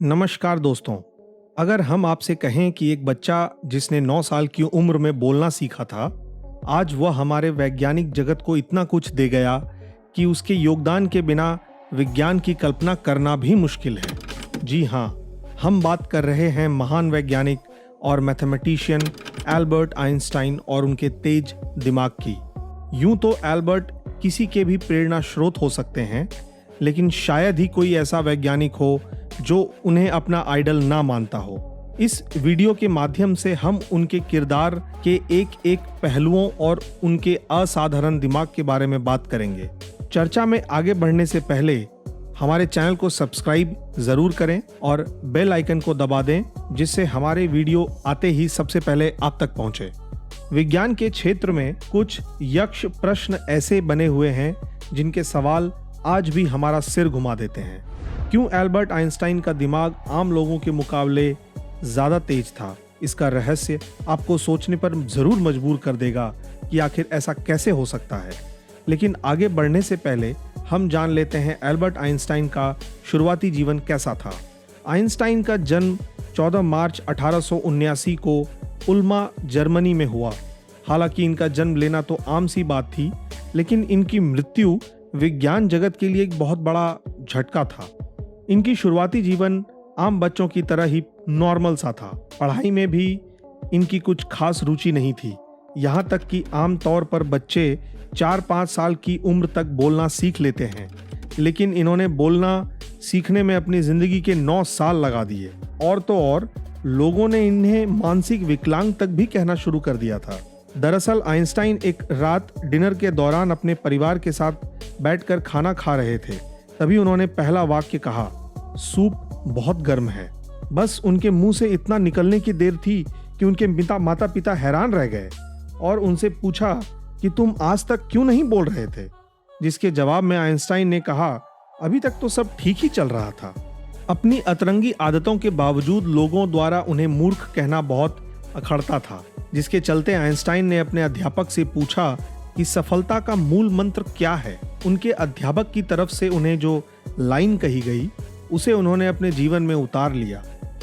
नमस्कार दोस्तों। अगर हम आपसे कहें कि एक बच्चा जिसने 9 साल की उम्र में बोलना सीखा था, आज वह हमारे वैज्ञानिक जगत को इतना कुछ दे गया कि उसके योगदान के बिना विज्ञान की कल्पना करना भी मुश्किल है। जी हाँ, हम बात कर रहे हैं महान वैज्ञानिक और मैथमेटिशियन एल्बर्ट आइंस्टाइन और उनके तेज दिमाग की। यूं तो एल्बर्ट किसी के भी प्रेरणा स्रोत हो सकते हैं, लेकिन शायद ही कोई ऐसा वैज्ञानिक हो जो उन्हें अपना आइडल ना मानता हो। इस वीडियो के माध्यम से हम उनके किरदार के एक एक पहलुओं और उनके असाधारण दिमाग के बारे में बात करेंगे। चर्चा में आगे बढ़ने से पहले हमारे चैनल को सब्सक्राइब जरूर करें और बेल आइकन को दबा दें, जिससे हमारे वीडियो आते ही सबसे पहले आप तक पहुंचे। विज्ञान के क्षेत्र में कुछ यक्ष प्रश्न ऐसे बने हुए हैं जिनके सवाल आज भी हमारा सिर घुमा देते हैं। क्यों एल्बर्ट आइंस्टाइन का दिमाग आम लोगों के मुकाबले ज़्यादा तेज था? इसका रहस्य आपको सोचने पर ज़रूर मजबूर कर देगा कि आखिर ऐसा कैसे हो सकता है। लेकिन आगे बढ़ने से पहले हम जान लेते हैं एल्बर्ट आइंस्टाइन का शुरुआती जीवन कैसा था। आइंस्टाइन का जन्म 14 मार्च 1879 को उल्मा, जर्मनी में हुआ। हालांकि इनका जन्म लेना तो आम सी बात थी, लेकिन इनकी मृत्यु विज्ञान जगत के लिए एक बहुत बड़ा झटका था। इनकी शुरुआती जीवन आम बच्चों की तरह ही नॉर्मल सा था। पढ़ाई में भी इनकी कुछ खास रुचि नहीं थी, यहाँ तक कि आम तौर पर बच्चे 4-5 साल की उम्र तक बोलना सीख लेते हैं, लेकिन इन्होंने बोलना सीखने में अपनी ज़िंदगी के 9 साल लगा दिए। और तो और लोगों ने इन्हें मानसिक विकलांग तक भी कहना शुरू कर दिया था। दरअसल आइंस्टाइन एक रात डिनर के दौरान अपने परिवार के साथ बैठकर खाना खा रहे थे। तभी उन्होंने पहला वाक्य कहा, सूप बहुत गर्म है। बस उनके मुंह से इतना निकलने की देर थी कि उनके माता पिता हैरान रह गए और उनसे पूछा कि तुम आज तक क्यों नहीं बोल रहे थे? जिसके जवाब में आइंस्टाइन ने कहा, अभी तक तो सब ठीक ही चल रहा था। अपनी अतरंगी आदतों के बावजूद लोगों द्वारा उन्हें मूर्ख कहना बहुत अखड़ता था, जिसके चलते आइंस्टाइन ने अपने अध्यापक से पूछा कि सफलता का मूल मंत्र क्या है। उनके अध्यापक की तरफ से उन्हें जो लाइन कही गई उसे उन्होंने अपने जीवन में उतार लिया,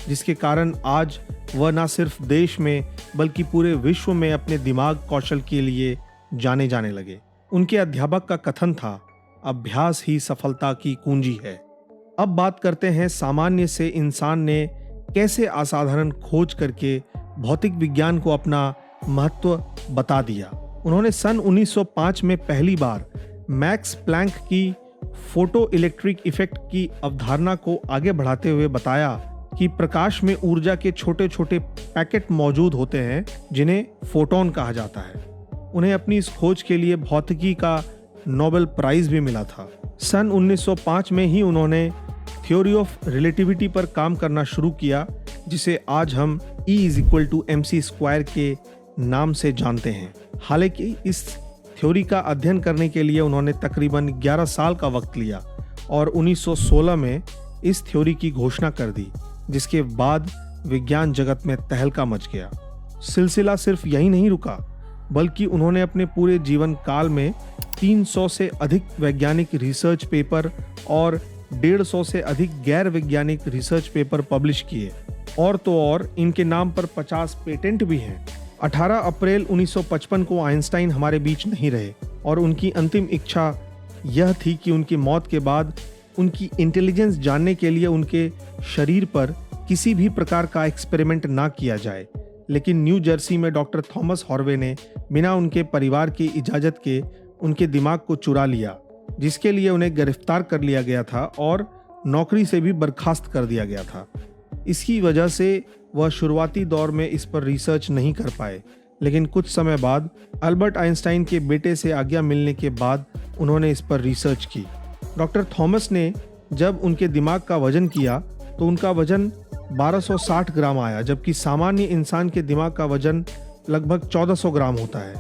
जिसके कारण आज वह न सिर्फ देश में बल्कि पूरे विश्व में अपने दिमाग कौशल के लिए जाने जाने लगे। उनके अध्यापक का कथन था, अभ्यास ही सफलता की कुंजी है। अब बात करते हैं सामान्य से इंसान ने कैसे असाधारण खोज करके भौतिक विज्ञान को अपना महत्व बता दिया। उन्होंने सन 1905 में पहली बार मैक्स प्लैंक की फोटो इलेक्ट्रिक इफेक्ट की अवधारणा को आगे बढ़ाते हुए बताया कि प्रकाश में ऊर्जा के छोटे छोटे पैकेट मौजूद होते हैं जिन्हें फोटोन कहा जाता है। उन्हें अपनी इस खोज के लिए भौतिकी का नोबेल प्राइज भी मिला था। सन 1905 में ही उन्होंने थ्योरी ऑफ रिलेटिविटी पर काम करना शुरू किया, जिसे आज हम E=mc² के नाम से जानते हैं। हालांकि इस थ्योरी का अध्ययन करने के लिए उन्होंने तकरीबन 11 साल का वक्त लिया और 1916 में इस थ्योरी की घोषणा कर दी, जिसके बाद विज्ञान जगत में तहलका मच गया। सिलसिला सिर्फ यही नहीं रुका, बल्कि उन्होंने अपने पूरे जीवन काल में 300 से अधिक वैज्ञानिक रिसर्च पेपर और 150 से अधिक गैर वैज्ञानिक रिसर्च पेपर पब्लिश किए। और तो और इनके नाम पर 50 पेटेंट भी हैं। 18 अप्रैल 1955 को आइंस्टाइन हमारे बीच नहीं रहे और उनकी अंतिम इच्छा यह थी कि उनकी मौत के बाद उनकी इंटेलिजेंस जानने के लिए उनके शरीर पर किसी भी प्रकार का एक्सपेरिमेंट ना किया जाए। लेकिन न्यू जर्सी में डॉक्टर थॉमस हॉर्वे ने बिना उनके परिवार की इजाज़त के उनके दिमाग को चुरा लिया, जिसके लिए उन्हें गिरफ्तार कर लिया गया था और नौकरी से भी बर्खास्त कर दिया गया था। इसकी वजह से वह शुरुआती दौर में इस पर रिसर्च नहीं कर पाए, लेकिन कुछ समय बाद एल्बर्ट आइंस्टाइन के बेटे से आज्ञा मिलने के बाद उन्होंने इस पर रिसर्च की। डॉक्टर थॉमस ने जब उनके दिमाग का वजन किया तो उनका वजन 1260 ग्राम आया, जबकि सामान्य इंसान के दिमाग का वजन लगभग 1400 ग्राम होता है।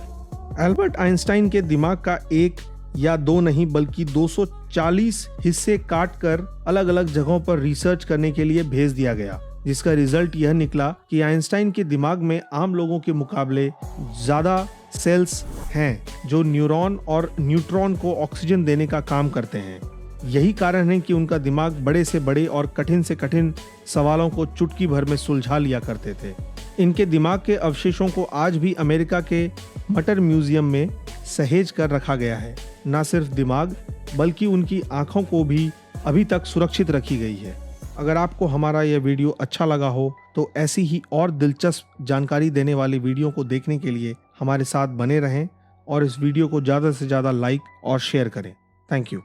एल्बर्ट आइंस्टाइन के दिमाग का 1 या 2 नहीं बल्कि 240 हिस्से काट कर अलग अलग जगहों पर रिसर्च करने के लिए भेज दिया गया, जिसका रिजल्ट यह निकला कि आइंस्टाइन के दिमाग में आम लोगों के मुकाबले ज़्यादा सेल्स हैं जो न्यूरॉन और न्यूट्रॉन को ऑक्सीजन देने का काम करते हैं। यही कारण है कि उनका दिमाग बड़े से बड़े और कठिन से कठिन सवालों को चुटकी भर में सुलझा लिया करते थे। इनके दिमाग के अवशेषों को आज भी अमेरिका के मटर म्यूजियम में सहेज कर रखा गया है। न सिर्फ दिमाग बल्कि उनकी आंखों को भी अभी तक सुरक्षित रखी गई है। अगर आपको हमारा यह वीडियो अच्छा लगा हो तो ऐसी ही और दिलचस्प जानकारी देने वाली वीडियो को देखने के लिए हमारे साथ बने रहें और इस वीडियो को ज़्यादा से ज़्यादा लाइक और शेयर करें। Thank you.